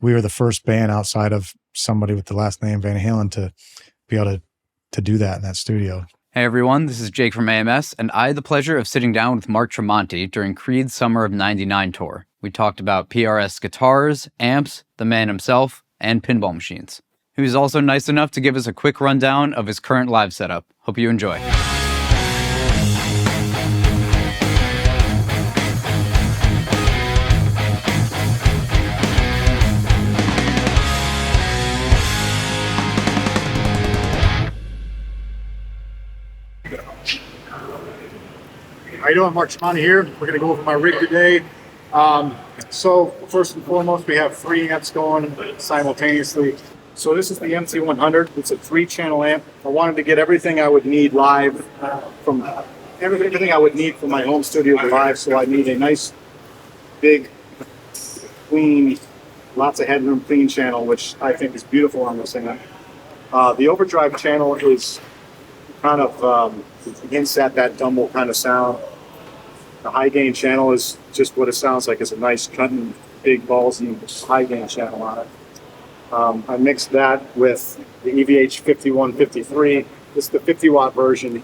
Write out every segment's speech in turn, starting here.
we were the first band outside of somebody with the last name Van Halen to be able to do that in that studio. Hey everyone, this is Jake from AMS, and I had the pleasure of sitting down with Mark Tremonti during Creed's Summer of '99 tour. We talked about PRS guitars, amps, the man himself, and pinball machines. He was also nice enough to give us a quick rundown of his current live setup. Hope you enjoy. How you doing? Mark Tremonti here. We're going to go over my rig today. So first and foremost, we have 3 amps going simultaneously. So this is the MT100. It's a 3-channel amp. I wanted to get everything I would need live from everything I would need for my home studio live. So I need a nice, big, clean, lots of headroom, clean channel, which I think is beautiful on this amp. The overdrive channel is kind of hints at that Dumble kind of sound. The high gain channel is just what it sounds like. It's a nice cutting, big ballsy high gain channel on it. I mixed that with the EVH 5153. This is the 50 watt version,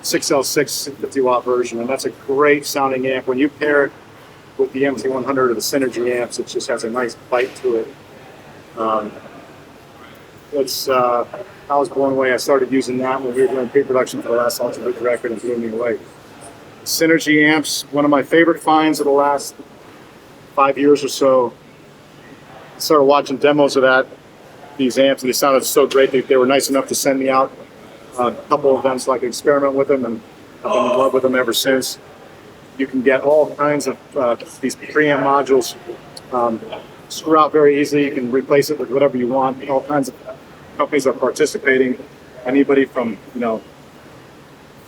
6L6 50 watt version, and that's a great sounding amp. When you pair it with the MT100 or the Synergy amps, it just has a nice bite to it. I was blown away. I started using that when we were doing pre-production for the last Ultra Big record and blew me away. Synergy amps, one of my favorite finds of the last 5 years or so. I started watching demos of these amps, and they sounded so great. They were nice enough to send me out a couple of events so I could experiment with them, and I've been in love with them ever since. You can get all kinds of these preamp modules, screw out very easily. You can replace it with whatever you want. All kinds of companies are participating. Anybody from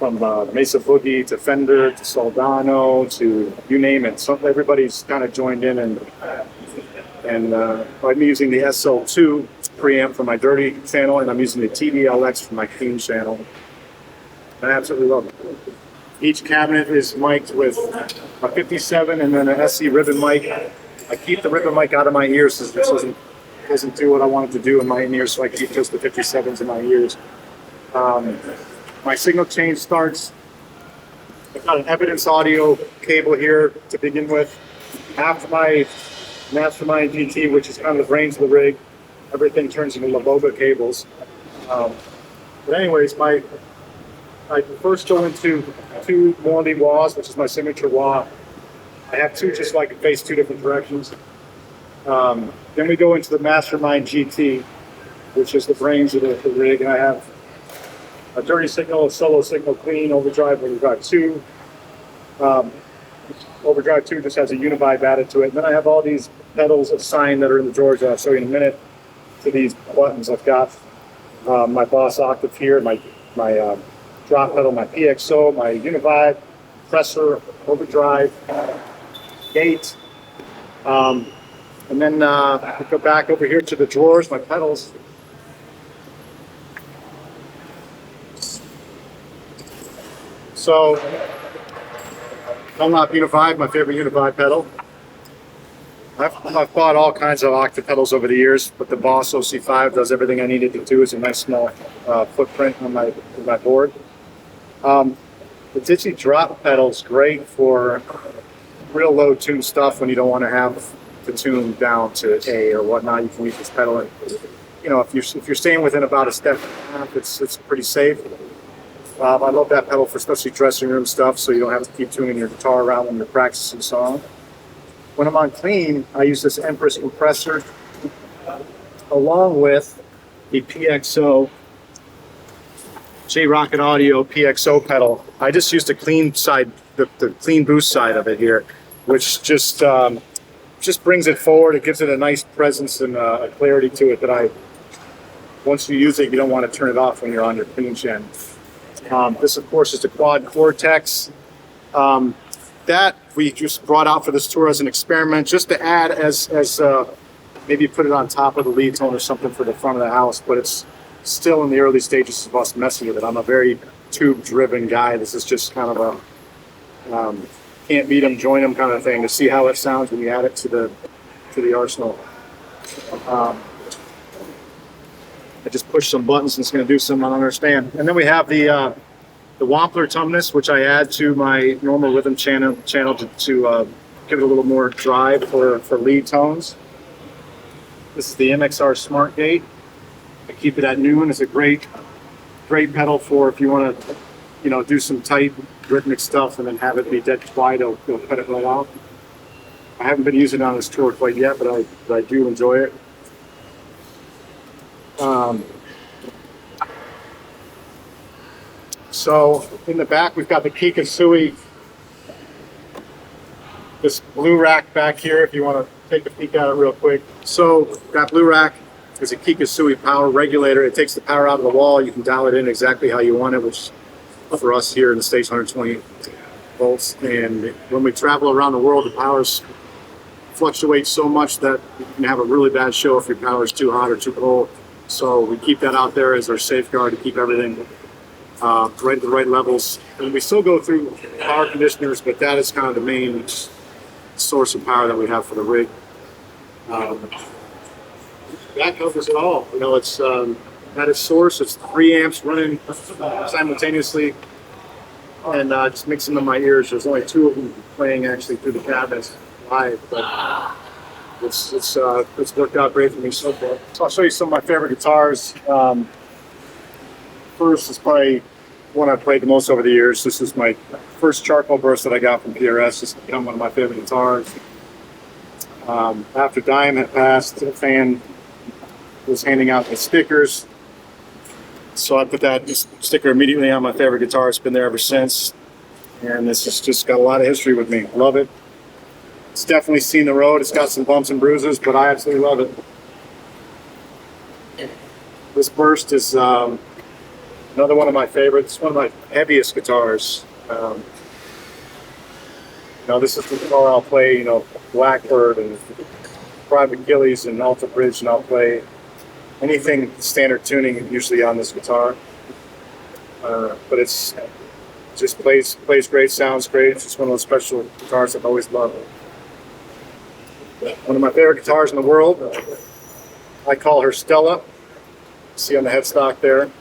Mesa Boogie to Fender to Soldano to you name it. So everybody's kind of joined in, and I'm using the SL2 preamp for my dirty channel, and I'm using the TDLX for my clean channel. I absolutely love it. Each cabinet is mic'd with a 57 and then an SC ribbon mic. I keep the ribbon mic out of my ears since this doesn't do what I want it to do in my ears, so I keep just the 57s in my ears. My signal chain starts, I've got an evidence audio cable here to begin with. After my Mastermind GT, which is kind of the brains of the rig, everything turns into Lavoga cables. But anyways, I first go into 2 Morley wahs, which is my signature wah. I have 2 just so I can face 2 different directions. Then we go into the Mastermind GT, which is the brains of the rig, and I have a dirty signal, a solo signal, clean, overdrive 2. Overdrive 2 just has a univibe added to it. And then I have all these pedals assigned that are in the drawers that I'll show you in a minute to these buttons. I've got my Boss Octave here, my drop pedal, my PXO, my univibe, compressor, overdrive, gate. And then we go back over here to the drawers, my pedals. So, Dunlop Univibe, my favorite Univibe pedal. I've bought all kinds of octave pedals over the years, but the Boss OC5 does everything I needed to do. It's a nice small footprint on my board. The Ditchy drop pedal is great for real low tune stuff when you don't want to have to tune down to A or whatnot. You can use this pedal, and if you're staying within about a step and a half, it's pretty safe. I love that pedal for especially dressing room stuff, so you don't have to keep tuning your guitar around when you're practicing song. When I'm on clean, I use this Empress compressor along with the PXO J-Rocket Audio PXO pedal. I just used the clean side, the clean boost side of it here, which just brings it forward. It gives it a nice presence and a clarity to it that once you use it, you don't want to turn it off when you're on your clean gen. This, of course, is the Quad Cortex. That we just brought out for this tour as an experiment, just to add as maybe put it on top of the lead tone or something for the front of the house, but it's still in the early stages of us messing with it. I'm a very tube-driven guy. This is just kind of a can't beat them, join them kind of thing to see how it sounds when you add it to the arsenal. I just push some buttons and it's going to do something I don't understand. And then we have the Wampler tumness, which I add to my normal rhythm channel to give it a little more drive for lead tones. This is the MXR Smart Gate. I keep it at noon. It's a great pedal for if you want to, do some tight rhythmic stuff and then have it be dead quiet. It'll cut it right off. I haven't been using it on this tour quite yet, but I do enjoy it. So in the back, we've got the Kikasui, this blue rack back here, if you want to take a peek at it real quick. So that blue rack is a Kikasui power regulator. It takes the power out of the wall. You can dial it in exactly how you want it, which for us here in the States, 120 volts. And when we travel around the world, the powers fluctuate so much that you can have a really bad show if your power is too hot or too cold. So we keep that out there as our safeguard to keep everything right at the right levels. And we still go through power conditioners, but that is kind of the main source of power that we have for the rig. That covers it all. It's at its source, it's 3 amps running simultaneously, and just mixing in my ears. There's only 2 of them playing actually through the cabinets live, but it's worked out great for me so far. So I'll show you some of my favorite guitars. First is probably one I've played the most over the years. This is my first charcoal burst that I got from PRS. It's become one of my favorite guitars. After Dime had passed, a fan was handing out the stickers. So I put that sticker immediately on my favorite guitar. It's been there ever since. And this has just got a lot of history with me. Love it. It's definitely seen the road. It's got some bumps and bruises, but I absolutely love it. This burst is another one of my favorites. One of my heaviest guitars. This is the guitar I'll play, Blackbird and Private Achilles and Alta Bridge, and I'll play anything standard tuning usually on this guitar. But it's just plays great, sounds great. It's just one of those special guitars I've always loved. One of my favorite guitars in the world. I call her Stella. See on the headstock there.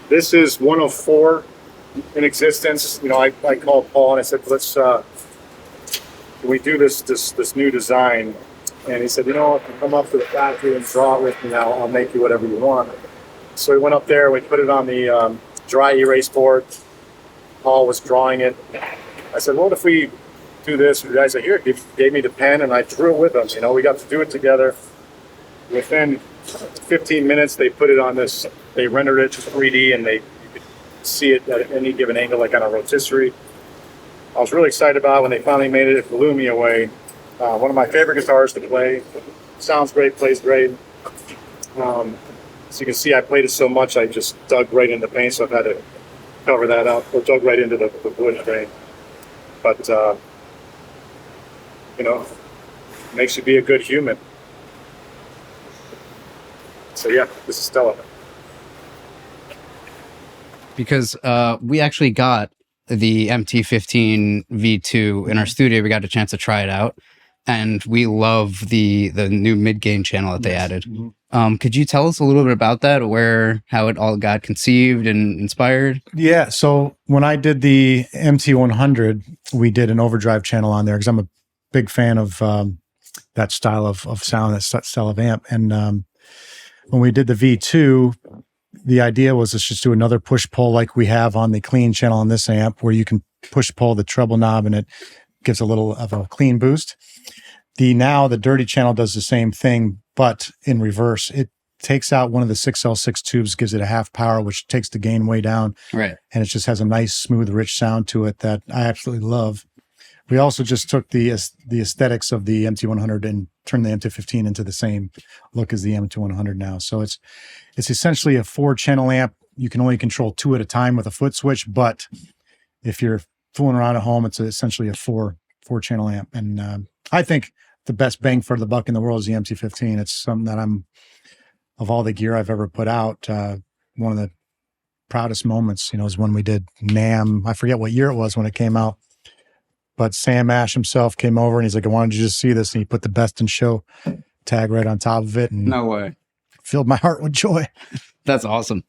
This is 104 in existence. I called Paul and I said, let's can we do this new design? And he said, if you come up to the factory and draw it with me, I'll make you whatever you want. So we went up there, we put it on the dry erase board. Paul was drawing it. I said, what if we do this? And the guy said, here, gave me the pen, and I drew it with him. We got to do it together. Within 15 minutes, they put it on this, they rendered it to 3D, and you could see it at any given angle, like on a rotisserie. I was really excited about it when they finally made it. It blew me away. One of my favorite guitars to play. Sounds great, plays great. So you can see I played it so much, I just dug right into the paint, so I've had to cover that up, or dug right into the wood grain. But, makes you be a good human. So yeah, this is Stella. Because we actually got the MT15 V2 in our studio. We got a chance to try it out, and we love the new mid-gain channel that they added. Mm-hmm. Could you tell us a little bit about that, how it all got conceived and inspired? Yeah, so when I did the MT100, we did an overdrive channel on there because I'm a big fan of that style of sound, that style of amp. And when we did the V2, the idea was let's just do another push-pull like we have on the clean channel on this amp, where you can push-pull the treble knob and it gives a little of a clean boost. The dirty channel does the same thing, but in reverse. It takes out one of the 6L6 tubes, gives it a half power, which takes the gain way down. Right. And it just has a nice, smooth, rich sound to it that I absolutely love. We also just took the aesthetics of the MT100 and turned the MT15 into the same look as the MT100 now. So it's essentially a 4-channel amp. You can only control 2 at a time with a foot switch, but if you're fooling around at home, it's essentially a 4-channel amp. And I think the best bang for the buck in the world is the MT15. It's something that of all the gear I've ever put out, one of the proudest moments, is when we did NAMM. I forget what year it was when it came out. but Sam Ash himself came over and he's like, I wanted you to see this. And he put the best in show tag right on top of it. And No way. filled my heart with joy. That's awesome.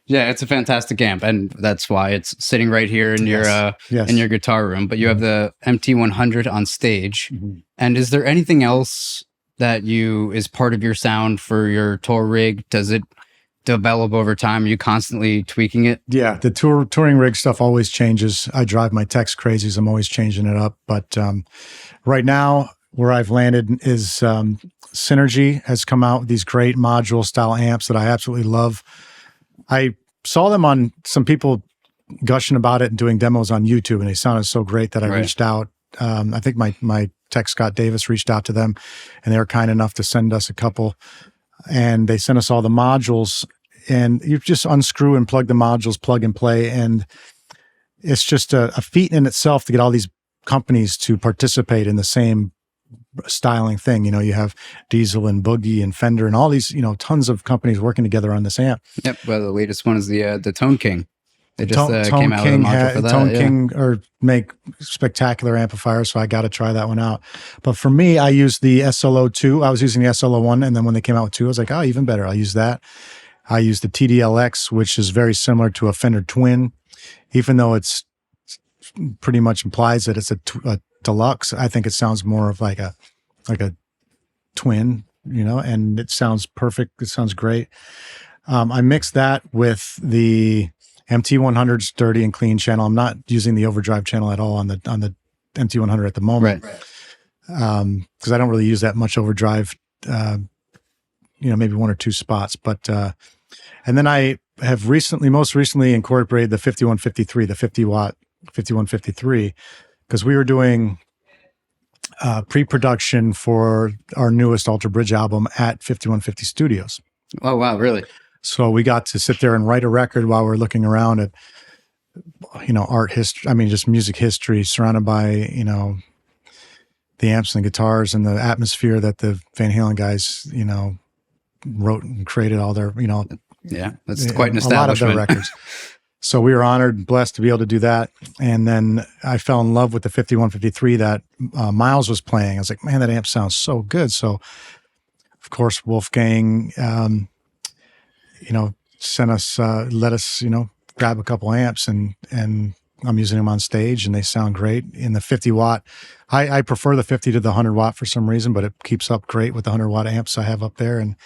Yeah, it's a fantastic amp, and that's why it's sitting right here in your Yes. in your guitar room. But you have the MT100 on stage. And is there anything else that is part of your sound for your tour rig? Does it develop over time? Are you constantly tweaking it? Yeah, the touring rig stuff always changes. I drive my techs crazy, so I'm always changing it up. But right now, where I've landed is Synergy has come out with these great module style amps that I absolutely love. I saw them on some people gushing about it and doing demos on YouTube, and they sounded so great that I reached out. I think my tech Scott Davis reached out to them, and they were kind enough to send us a couple. And they sent us all the modules, and you just unscrew and plug the modules, plug and play. And it's just a feat in itself to get all these companies to participate in the same styling thing. You have Diesel and Boogie and Fender and all these, tons of companies working together on this amp. Yep. Well, the latest one is the Tone King. They just came out with a module for that. Tone King make spectacular amplifiers, so I got to try that one out. But for me, I use the SLO2. I was using the SLO1, and then when they came out with 2, I was like, oh, even better. I'll use that. I use the TDLX, which is very similar to a Fender Twin, even though it's pretty much implies that it's a deluxe. I think it sounds more of like a twin, and it sounds perfect. It sounds great. I mixed that with the MT100's dirty and clean channel. I'm not using the overdrive channel at all on the MT100 at the moment, because I don't really use that much overdrive. Maybe 1 or 2 spots, but and then I have most recently incorporated the 5153, the 50-watt 5153, because we were doing pre-production for our newest Alter Bridge album at 5150 Studios. Oh wow, really? So we got to sit there and write a record while we're looking around at, art history. I mean, just music history surrounded by, the amps and the guitars and the atmosphere that the Van Halen guys, wrote and created all their, Yeah, that's quite an establishment. A lot of their records. So we were honored and blessed to be able to do that. And then I fell in love with the 5153 that Miles was playing. I was like, man, that amp sounds so good. So, of course, Wolfgang, sent us, let us, grab a couple amps, and I'm using them on stage, and they sound great. In the 50-watt, I prefer the 50 to the 100-watt for some reason, but it keeps up great with the 100-watt amps I have up there. And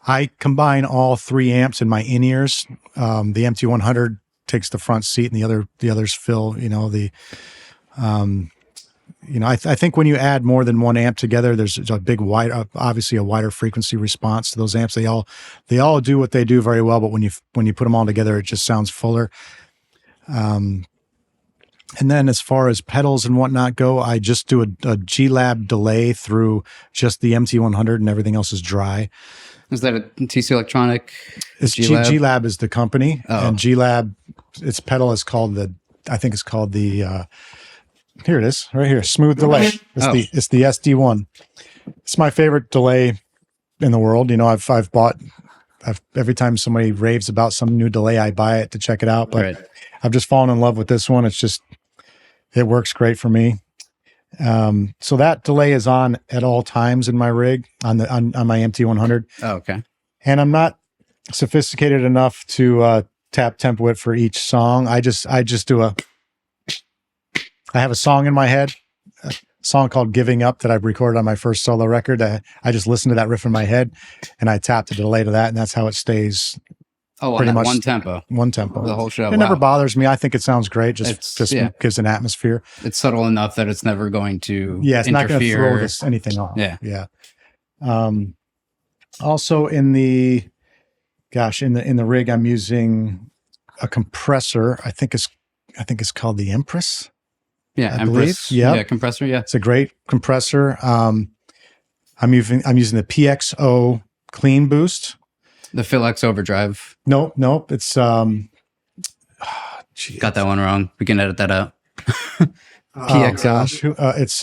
I combine all 3 amps in my in-ears. The MT100 takes the front seat, and the others fill, I think when you add more than one amp together, there's a big obviously a wider frequency response to those amps. They all do what they do very well, but when you put them all together, it just sounds fuller. And then as far as pedals and whatnot go, I just do a G-Lab delay through just the MT100, and everything else is dry. Is that a TC Electronic? G-Lab? G-Lab is the company, and G-Lab, its pedal is called here it is, right here. Smooth delay. It's the SD1. It's my favorite delay in the world. I've bought every time somebody raves about some new delay, I buy it to check it out. But I've just fallen in love with this one. It works great for me. So that delay is on at all times in my rig on my MT100. Oh, okay. And I'm not sophisticated enough to tap tempo it for each song. I just do I have a song in my head, a song called Giving Up that I recorded on my first solo record. I just listened to that riff in my head, and I tapped the delay to that, and that's how it stays. Oh, pretty much one tempo. One tempo. The whole show. It never bothers me. I think it sounds great. Just gives an atmosphere. It's subtle enough that it's never going to it's not going to throw anything off. Yeah. Also in the rig, I'm using a compressor. I think it's called the Empress. Yeah, Empress. Yeah, compressor. Yeah, it's a great compressor. I'm using the PXO Clean Boost. The Phil X Overdrive. Nope. It's got that one wrong. We can edit that out. PXO. It's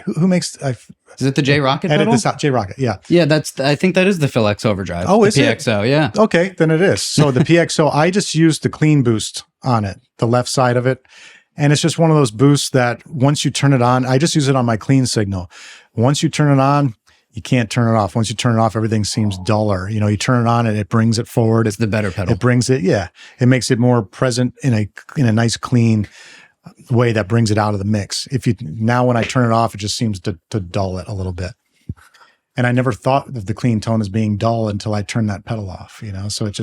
who makes? Is it the J Rocket? Edit pedal? this out. J Rocket. Yeah. Yeah, I think that is the Phil X Overdrive. Oh, is the it? PXO? Yeah. Okay, then it is. So the PXO. I just used the Clean Boost on it, the left side of it. And it's just one of those boosts that once you turn it on, I just use it on my clean signal. Once you turn it on, you can't turn it off. Once you turn it off, everything seems duller. You know, you turn it on and it brings it forward. It's the better pedal. It brings it, yeah. It makes it more present in a nice, clean way that brings it out of the mix. Now when I turn it off, it just seems to dull it a little bit. And I never thought of the clean tone as being dull until I turned that pedal off, you know? So it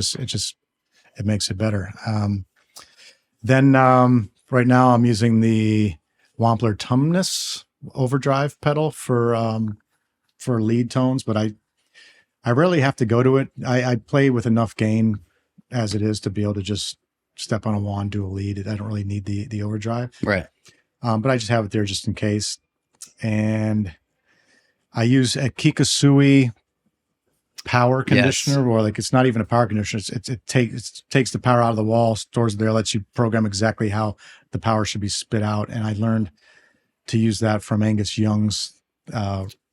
makes it better. Right now I'm using the Wampler Tumnus overdrive pedal for lead tones, but I rarely have to go to it. I play with enough gain as it is to be able to just step on a wah and do a lead. I don't really need the overdrive. Right. But I just have it there just in case. And I use a Kikasui power conditioner, or like it's not even a power conditioner. It takes the power out of the wall, stores it there, lets you program exactly how the power should be spit out. And I learned to use that from Angus Young's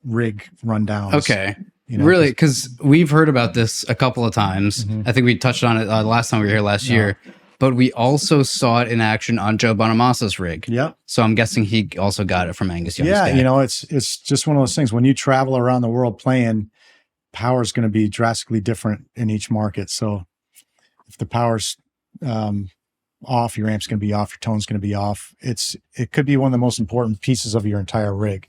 rig rundowns. Okay. You know, really? Because we've heard about this a couple of times. Mhm. I think we touched on it last time we were here last year. But we also saw it in action on Joe Bonamassa's rig. Yeah. So I'm guessing he also got it from Angus Young's guy. You know, it's just one of those things. When you travel around the world playing, power is going to be drastically different in each market. So if the power's off, your amp's going to be off, your tone's going to be off. It could be one of the most important pieces of your entire rig.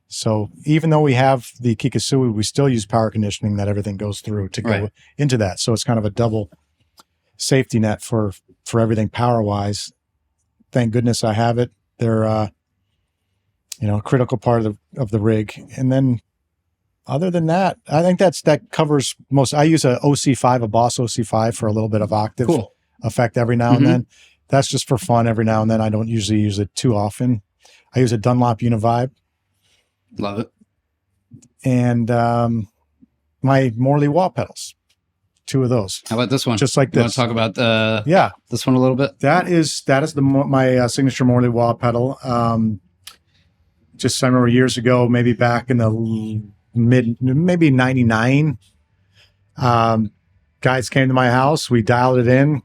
So even though we have the Kikasui, we still use power conditioning that everything goes through to go into that. So it's kind of a double safety net for everything power wise. Thank goodness I have it. They're a critical part of the rig. And then other than that, I think that covers most. I use a OC5, a Boss OC5 for a little bit of octave effect every now and then. That's just for fun every now and then. I don't usually use it too often. I use a Dunlop Univibe. Love it. And my Morley wah pedals. 2 of those. How about this one? Just like you this. Want to talk about this one a little bit? That is my signature Morley wah pedal. Just I remember years ago, maybe back in the maybe 99, guys came to my house. We dialed it in.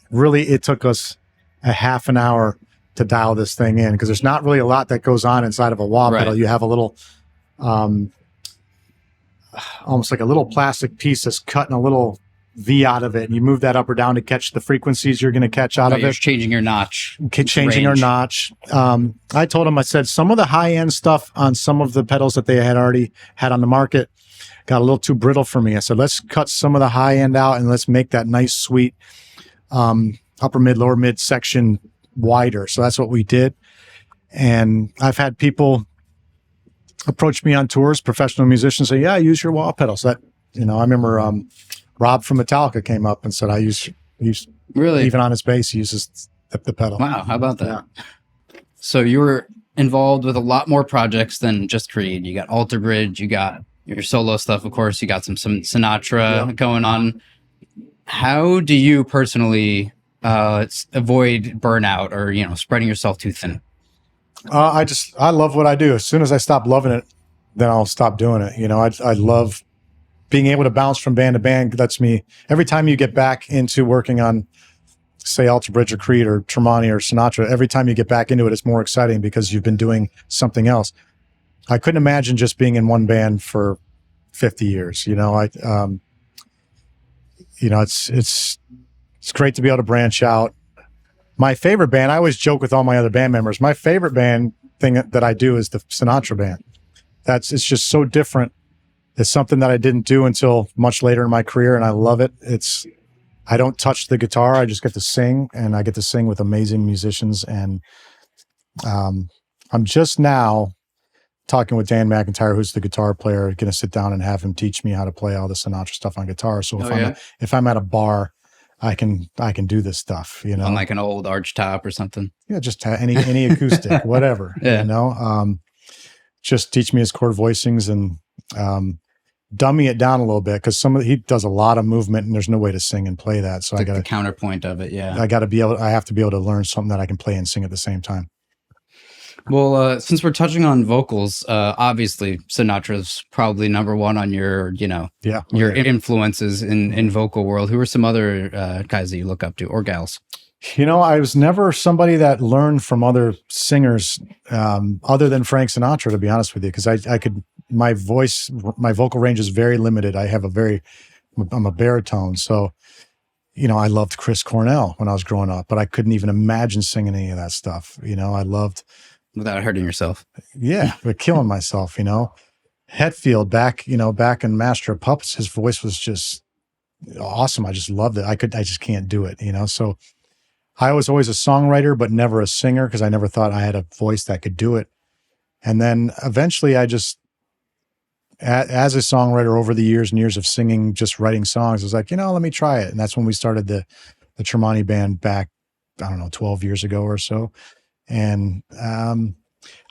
Really, it took us a half an hour to dial this thing in because there's not really a lot that goes on inside of a wah pedal. You have a little, almost like a little plastic piece that's cutting a little V out of it, and you move that up or down to catch the frequencies you're going to catch out of it. Changing your notch. Changing your notch. I told him, I said, some of the high-end stuff on some of the pedals that they had already had on the market got a little too brittle for me. I said, let's cut some of the high-end out and let's make that nice, sweet upper mid, lower mid section wider. So that's what we did. And I've had people approach me on tours, professional musicians, say, yeah, I use your wah pedals. That, I remember Rob from Metallica came up and said, I use really, even on his bass, he uses the pedal. Wow. How about that? Yeah. So you were involved with a lot more projects than just Creed. You got Alter Bridge, you got your solo stuff. Of course, you got some Sinatra going on. How do you personally avoid burnout or, spreading yourself too thin? I love what I do. As soon as I stop loving it, then I'll stop doing it. I love being able to bounce from band to band. Lets me, every time you get back into working on, say, Alter Bridge or Creed or Tremonti or Sinatra, every time you get back into it, it's more exciting because you've been doing something else. I couldn't imagine just being in one band for 50 years. It's great to be able to branch out. My favorite band, I always joke with all my other band members, my favorite band thing that I do is the Sinatra band. It's just so different. It's something that I didn't do until much later in my career, and I love it. I don't touch the guitar. I just get to sing, and I get to sing with amazing musicians. And I'm just now talking with Dan McIntyre, who's the guitar player, going to sit down and have him teach me how to play all the Sinatra stuff on guitar. So if I'm at a bar, I can do this stuff, on like an old arch top or something. Yeah, just any acoustic, whatever. Just teach me his chord voicings and dummy it down a little bit because he does a lot of movement and there's no way to sing and play that. So I got the counterpoint of it. Yeah, I have to be able to learn something that I can play and sing at the same time. Well, since we're touching on vocals, obviously Sinatra's probably number one on your, your influences in vocal world. Who are some other guys that you look up to or gals? I was never somebody that learned from other singers, other than Frank Sinatra, to be honest with you, because my vocal range is very limited. I'm a baritone. So, I loved Chris Cornell when I was growing up, but I couldn't even imagine singing any of that stuff. I loved. Without hurting yourself. Yeah, but killing myself, Hetfield back in Master of Puppets, his voice was just awesome. I just loved it. I just can't do it, So I was always a songwriter, but never a singer because I never thought I had a voice that could do it. And then eventually as a songwriter over the years and years of singing, just writing songs, I was like, let me try it. And that's when we started the Tremonti band back, I don't know, 12 years ago or so. And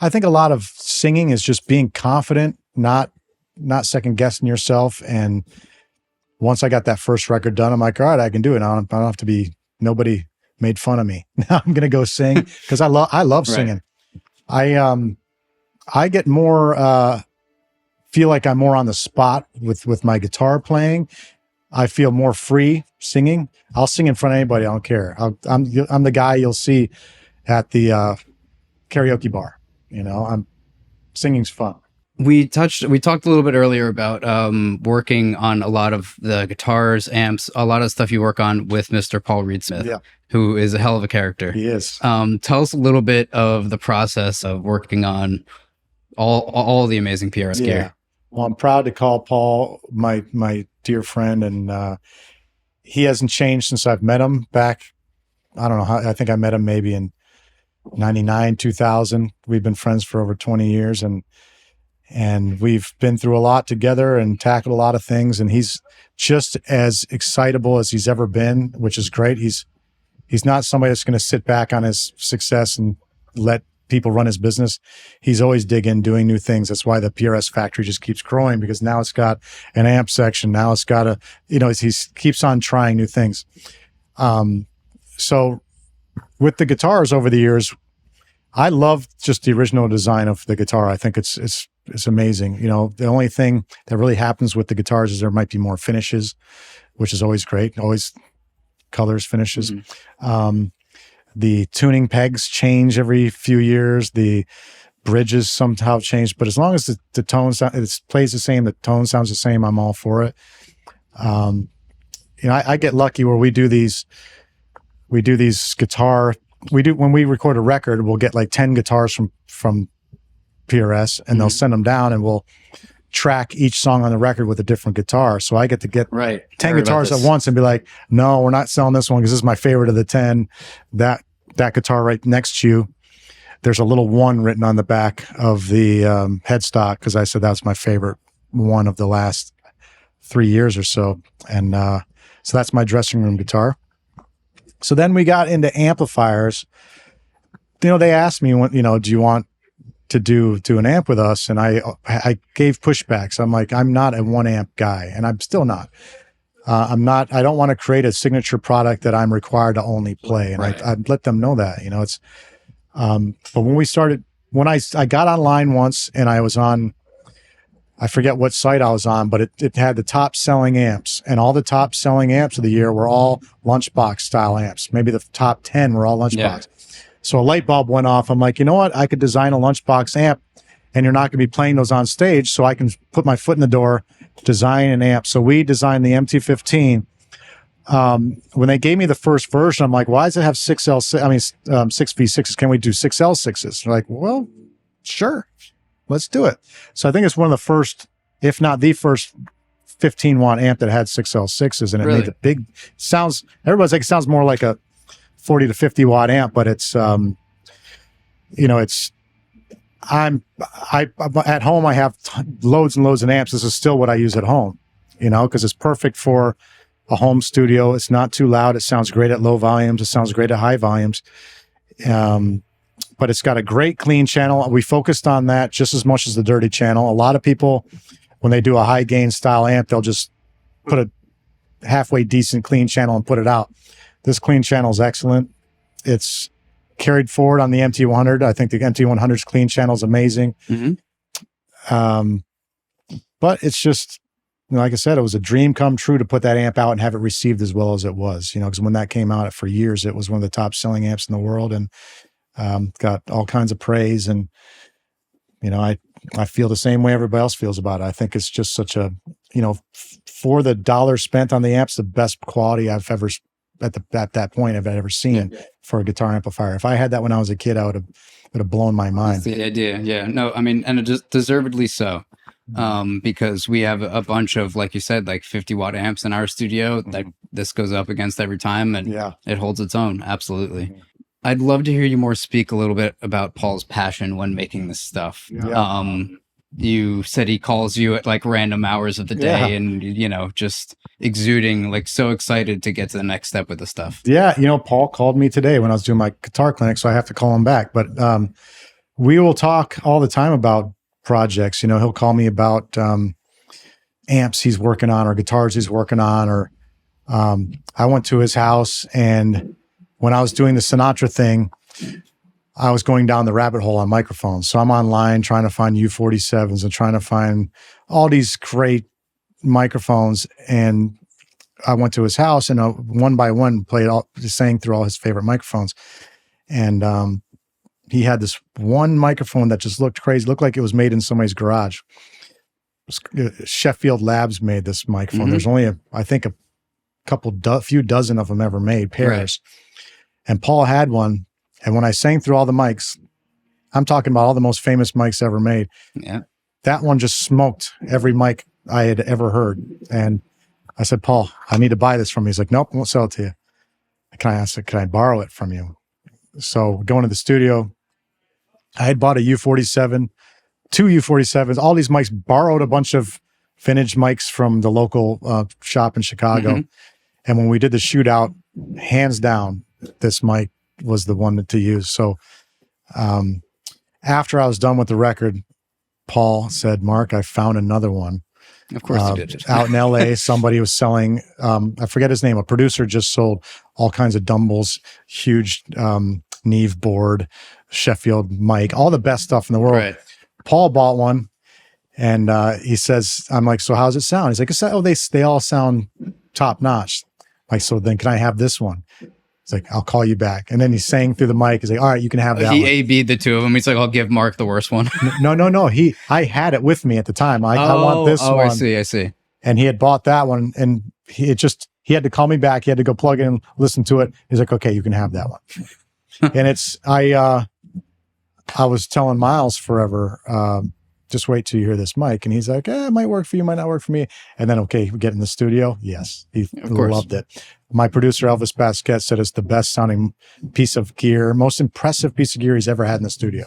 I think a lot of singing is just being confident, not second guessing yourself. And once I got that first record done, I'm like, all right, I can do it. I don't have to be, nobody made fun of me. Now I'm going to go sing because I love singing. I get more, feel like I'm more on the spot with my guitar playing. I feel more free singing. I'll sing in front of anybody. I don't care. I'm the guy you'll see at the karaoke bar. Singing's fun. We talked a little bit earlier about working on a lot of the guitars, amps, a lot of stuff you work on with Mr. Paul Reed Smith, who is a hell of a character. He is. Tell us a little bit of the process of working on all the amazing PRS gear. Well, I'm proud to call Paul my dear friend, and he hasn't changed since I've met him back. I don't know how. I think I met him maybe in 99, 2000. We've been friends for over 20 years, and we've been through a lot together and tackled a lot of things. And he's just as excitable as he's ever been, which is great. He's not somebody that's going to sit back on his success and let people run his business. He's always digging, doing new things. That's why the PRS factory just keeps growing, because now it's got an amp section. Now it's got he keeps on trying new things. So with the guitars over the years, I love just the original design of the guitar. I think it's amazing. The only thing that really happens with the guitars is there might be more finishes, which is always great. Always colors, finishes. Mm-hmm. The tuning pegs change every few years. The bridges somehow change, but as long as the tone it plays the same, the tone sounds the same, I'm all for it. I get lucky where we do these guitar. When we record a record, we'll get like 10 guitars from PRS, and they'll send them down, and we'll track each song on the record with a different guitar. So I get to get 10 guitars at once and be like, no, we're not selling this one because this is my favorite of the 10. That guitar right next to you, there's a little 1 written on the back of the headstock, because I said that's my favorite one of the last 3 years or so. And so that's my dressing room guitar. So then we got into amplifiers. They asked me, do you want to do an amp with us? And I gave pushbacks. I'm like, I'm not a 1 amp guy, and I'm still not. I don't want to create a signature product that I'm required to only play. And I let them know that, it's, but when I got online once, and I was on, I forget what site I was on, but it had the top selling amps, and all the top selling amps of the year were all lunchbox style amps. Maybe the top 10 were all lunchbox. Yeah. So a light bulb went off. I'm like, you know what? I could design a lunchbox amp, and you're not going to be playing those on stage. So I can put my foot in the door, design an amp. So we designed the MT15. When they gave me the first version, I'm like, why does it have 6V6s? Can we do 6L6s? They're like, well, sure. Let's do it. So I think it's one of the first, if not the first, 15-watt amp that had 6L6s, and it made the big sounds. Everybody's like, it sounds more like a 40 to 50 watt amp, but it's, I'm at home. I have loads and loads of amps. This is still what I use at home, because it's perfect for a home studio. It's not too loud. It sounds great at low volumes. It sounds great at high volumes. But it's got a great clean channel. We focused on that just as much as the dirty channel. A lot of people, when they do a high gain style amp, they'll just put a halfway decent clean channel and put it out. This clean channel is excellent. It's carried forward on the MT100. I think the MT100's clean channel is amazing. Mm-hmm. But it's just, like I said, it was a dream come true to put that amp out and have it received as well as it was, because when that came out for years, it was one of the top selling amps in the world, and got all kinds of praise. And, I feel the same way everybody else feels about it. I think it's just such a, for the dollar spent on the amps, the best quality I've ever, at that point, I've ever seen for a guitar amplifier. If I had that when I was a kid, I would have blown my mind. That's the idea. Yeah. No, I mean, and it deservedly so. Because we have a bunch of, like you said, like 50-watt amps in our studio that this goes up against every time, and it holds its own. Absolutely. I'd love to hear you more speak a little bit about Paul's passion when making this stuff. You said he calls you at like random hours of the day and, just exuding, like so excited to get to the next step with the stuff. Yeah. Paul called me today when I was doing my guitar clinic, so I have to call him back. But we will talk all the time about projects. He'll call me about amps he's working on or guitars he's working on. Or I went to his house, and when I was doing the Sinatra thing, I was going down the rabbit hole on microphones. So I'm online trying to find U47s and trying to find all these great microphones. And I went to his house, and one by one sang through all his favorite microphones. And he had this one microphone that just looked crazy, looked like it was made in somebody's garage. Sheffield Labs made this microphone. There's only I think a few dozen of them ever made, pairs. Right. And Paul had one. And when I sang through all the mics, I'm talking about all the most famous mics ever made. Yeah. That one just smoked every mic I had ever heard. And I said, Paul, I need to buy this from you. He's like, nope, I won't sell it to you. Can I borrow it from you? So going to the studio, I had bought a U47, 2 U47s, all these mics, borrowed a bunch of vintage mics from the local shop in Chicago. And when we did the shootout, hands down, this mic was the one to use. So after I was done with the record, Paul said, Mark, I found another one. Of course he did. Out in LA, somebody was selling, I forget his name, a producer just sold all kinds of Dumbles, huge Neve board, Sheffield mic, all the best stuff in the world. Right. Paul bought one, and he says, I'm like, so how's it sound? He's like, they all sound top notch. Like, so then can I have this one? He's like, I'll call you back. And then he sang through the mic. He's like, all right, you can have that He one. A-B'd the two of them. He's like, I'll give Mark the worst one. No. I had it with me at the time. I want this one. I see. And he had bought that one, and he had to call me back. He had to go plug in, listen to it. He's like, okay, you can have that one. And I was telling Miles forever, just wait till you hear this mic. And he's like, it might work for you, might not work for me. And then, okay, we get in the studio. Yes, he loved it. My producer, Elvis Basquet, said it's the best sounding piece of gear, most impressive piece of gear he's ever had in the studio.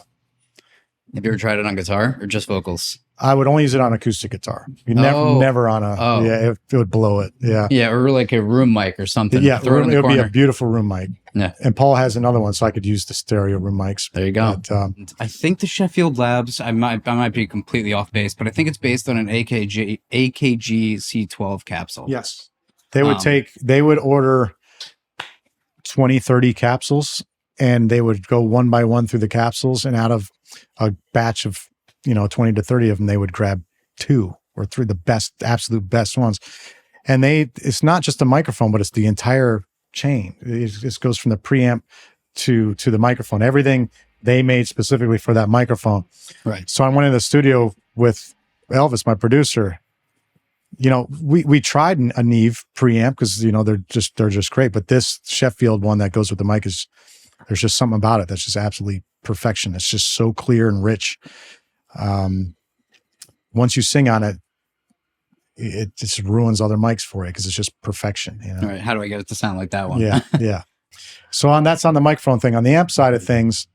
Have you ever tried it on guitar or just vocals? I would only use it on acoustic guitar. Never on it would blow it. Yeah. Yeah. Or like a room mic or something. Yeah. It would be a beautiful room mic. Yeah. And Paul has another one, so I could use the stereo room mics. There you go. But, I think the Sheffield Labs, I might be completely off base, but I think it's based on an AKG C12 capsule. Yes. They would order 20, 30 capsules, and they would go one by one through the capsules, and out of a batch of 20 to 30 of them, they would grab 2 or 3, the best, absolute best ones. And it's not just the microphone, but it's the entire chain. It goes from the preamp to the microphone, everything they made specifically for that microphone. Right. So I went in the studio with Elvis, my producer. We tried a Neve preamp because, they're just great. But this Sheffield one that goes with the mic there's just something about it that's just absolutely perfection. It's just so clear and rich. Once you sing on it, it just ruins other mics for you because it's just perfection. All right. How do I get it to sound like that one? Yeah. Yeah. So that's on the microphone thing. On the amp side of things,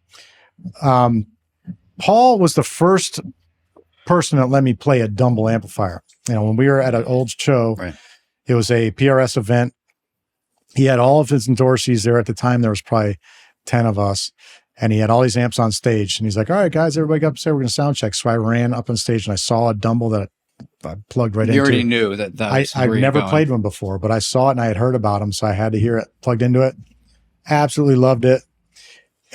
Paul was the first person that let me play a Dumble amplifier. When we were at an old show, right. It was a PRS event. He had all of his endorsees there at the time. There was probably 10 of us, and he had all these amps on stage. And he's like, all right, guys, everybody go upstairs. We're going to sound check. So I ran up on stage, and I saw a Dumble that I plugged right into. You already knew that I've never played one before, but I saw it and I had heard about them. So I had to hear it, plugged into it. Absolutely loved it.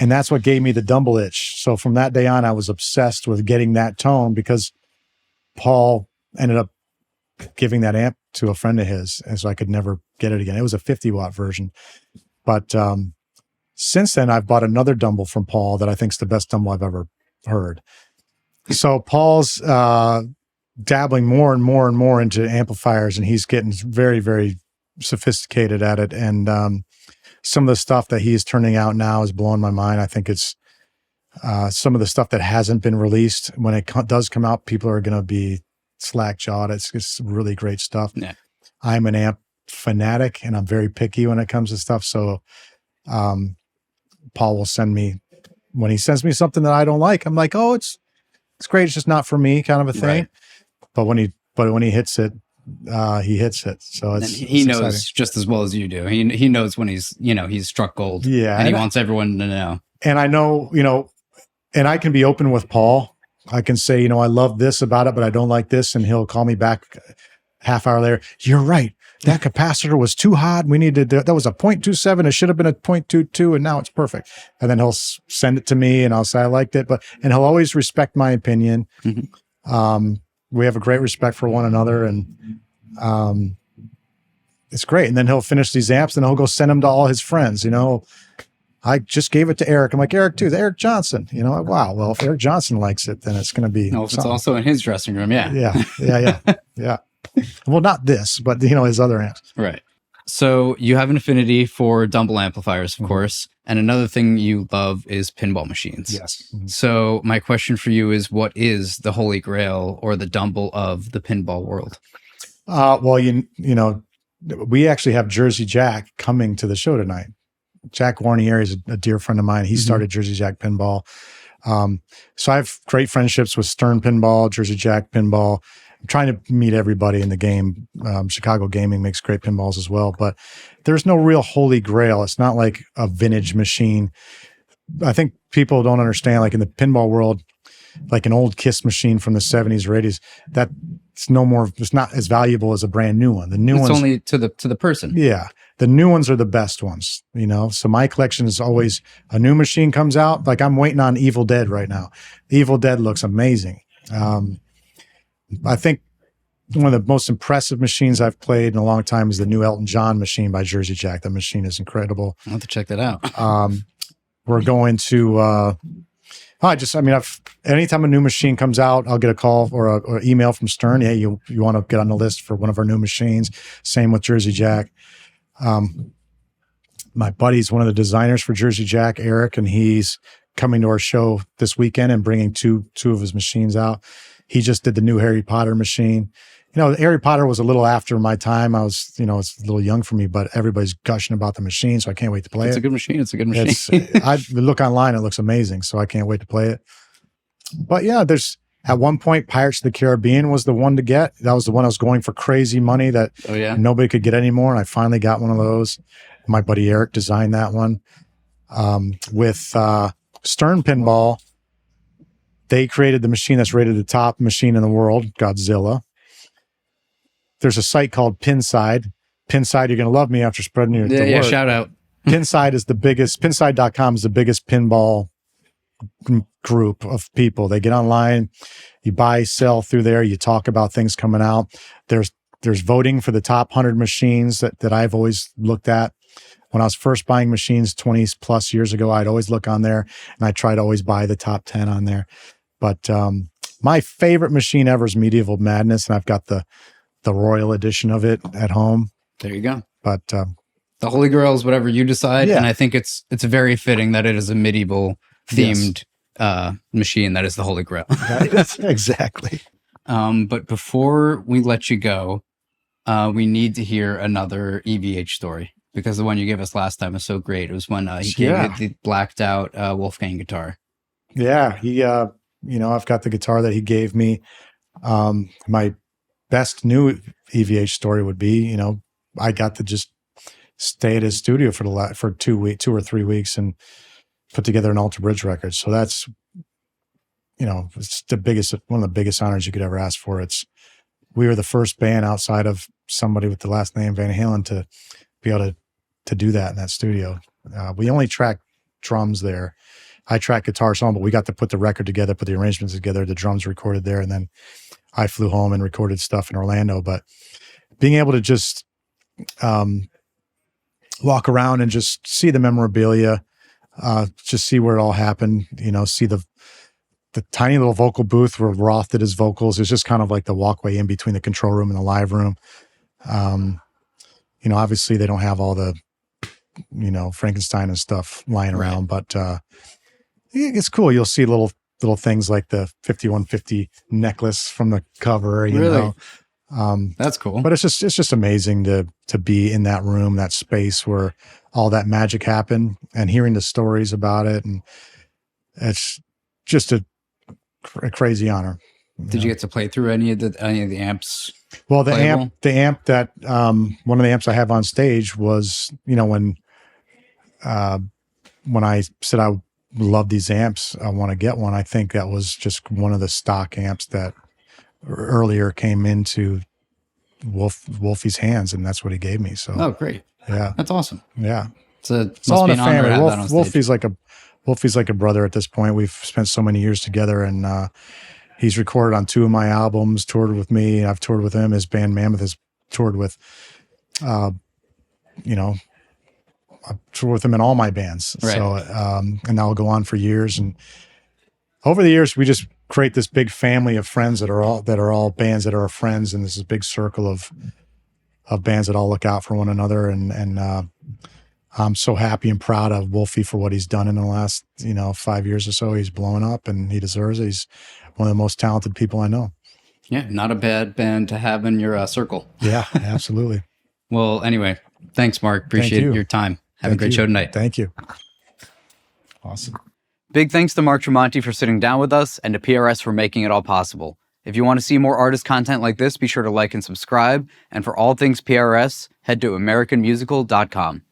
And that's what gave me the Dumble itch. So from that day on, I was obsessed with getting that tone because Paul ended up giving that amp to a friend of his, and so I could never get it again. It was a 50-watt version. But since then, I've bought another Dumble from Paul that I think is the best Dumble I've ever heard. So Paul's dabbling more and more and more into amplifiers, and he's getting very, very sophisticated at it. And some of the stuff that he's turning out now is blowing my mind. I think it's some of the stuff that hasn't been released. When it does come out, people are going to be slack-jawed. It's really great stuff. Yeah. I'm an amp fanatic, and I'm very picky when it comes to stuff. So Paul will send me, when he sends me something that I don't like, I'm like, oh, it's great. It's just not for me, kind of a thing. Right. But when he hits it, he hits it. So he knows exciting. just as well as you do. He knows when he's struck gold. Yeah. And he wants everyone to know. And I know, and I can be open with Paul. I can say, I love this about it, but I don't like this. And he'll call me back half hour later. You're right. That capacitor was too hot. We needed that was a 0.27. It should have been a 0.22, and now it's perfect. And then he'll send it to me, and I'll say I liked it, and he'll always respect my opinion. Mm-hmm. We have a great respect for one another, and it's great. And then he'll finish these amps, and he'll go send them to all his friends. I just gave it to Eric. I'm like, Eric, too, Eric Johnson. Wow. Well, if Eric Johnson likes it, then it's going to be. No, if it's also in his dressing room, yeah. Yeah. Well, not this, but his other amps. Right. So you have an affinity for Dumble amplifiers, of course, and another thing you love is pinball machines. Yes. Mm-hmm. So my question for you is, what is the holy grail or the Dumble of the pinball world? Well, we actually have Jersey Jack coming to the show tonight. Jack Warnieri is a dear friend of mine. He started Jersey Jack Pinball. So I have great friendships with Stern Pinball, Jersey Jack Pinball. I'm trying to meet everybody in the game. Chicago Gaming makes great pinballs as well, but there's no real holy grail. It's not like a vintage machine. I think people don't understand, like in the pinball world, like an old KISS machine from the 70s or 80s, it's not as valuable as a brand new one. The new ones only to the person. Yeah. The new ones are the best ones, So my collection is always a new machine comes out. Like I'm waiting on Evil Dead right now. Evil Dead looks amazing. I think one of the most impressive machines I've played in a long time is the new Elton John machine by Jersey Jack. That machine is incredible. I'll have to check that out. We're going to, anytime a new machine comes out, I'll get a call or an email from Stern. Hey, you want to get on the list for one of our new machines? Same with Jersey Jack. My buddy's one of the designers for Jersey Jack, Eric, and he's coming to our show this weekend and bringing two of his machines out. He just did the new Harry Potter machine. Harry Potter was a little after my time. I was, it's a little young for me, but everybody's gushing about the machine, so I can't wait to play it. It's a good machine. It's a good machine. I look online, it looks amazing, so I can't wait to play it. But yeah, at one point, Pirates of the Caribbean was the one to get. That was the one I was going for crazy money that nobody could get anymore, and I finally got one of those. My buddy Eric designed that one. With Stern Pinball, they created the machine that's rated the top machine in the world, Godzilla. There's a site called Pinside. Pinside, you're going to love me after spreading your word. Shout out. Pinside is the biggest, pinside.com is the biggest pinball group of people. They get online, you buy, sell through there, you talk about things coming out. There's voting for the top 100 machines that I've always looked at. When I was first buying machines 20 plus years ago, I'd always look on there, and I try to always buy the top 10 on there. But my favorite machine ever is Medieval Madness, and I've got the Royal edition of it at home. There you go. But the Holy Grail is whatever you decide, and I think it's very fitting that it is a medieval themed machine that is the Holy Grail. Exactly. But before we let you go, we need to hear another EVH story, because the one you gave us last time was so great. It was when he gave you the blacked out Wolfgang guitar. Yeah, I've got the guitar that he gave me. My best new EVH story would be, I got to just stay at his studio for 2 or 3 weeks and put together an Alter Bridge record. So that's, it's one of the biggest honors you could ever ask for. We were the first band outside of somebody with the last name Van Halen to be able to do that in that studio. We only track drums there. I track guitar song, but we got to put the record together, put the arrangements together, the drums recorded there, and then I flew home and recorded stuff in Orlando. But being able to just walk around and just see the memorabilia, just see where it all happened, see the tiny little vocal booth where Roth did his vocals. It's just kind of like the walkway in between the control room and the live room. Obviously they don't have all the, Frankenstein and stuff lying around, but it's cool. You'll see little things like the 5150 necklace from the cover, Really? That's cool. But it's just amazing to be in that room, that space where all that magic happened, and hearing the stories about it. And it's just a crazy honor. Did you get to play through any of the amps? Well, the playable? amp that one of the amps I have on stage was, when I said I love these amps, I want to get one. I think that was just one of the stock amps that earlier came into Wolfie's hands, and that's what he gave me. So, oh, great. Yeah, that's awesome. Yeah. It's all in be the an honor to family. have that on stage. Wolfie's like a brother at this point. We've spent so many years together, and he's recorded on 2 of my albums, toured with me. I've toured with him. His band Mammoth has toured with, I've toured with him in all my bands. Right. So, and that'll go on for years. And over the years, we just create this big family of friends that are all bands that are our friends. And this is a big circle of bands that all look out for one another. And I'm so happy and proud of Wolfie for what he's done in the last, 5 years or so. He's blowing up, and he deserves it. He's one of the most talented people I know. Yeah, not a bad band to have in your circle. Yeah, absolutely. Well, anyway, thanks, Mark. Appreciate your time. Have a great show tonight. Thank you. Awesome. Big thanks to Mark Tremonti for sitting down with us, and to PRS for making it all possible. If you want to see more artist content like this, be sure to like and subscribe. And for all things PRS, head to AmericanMusical.com.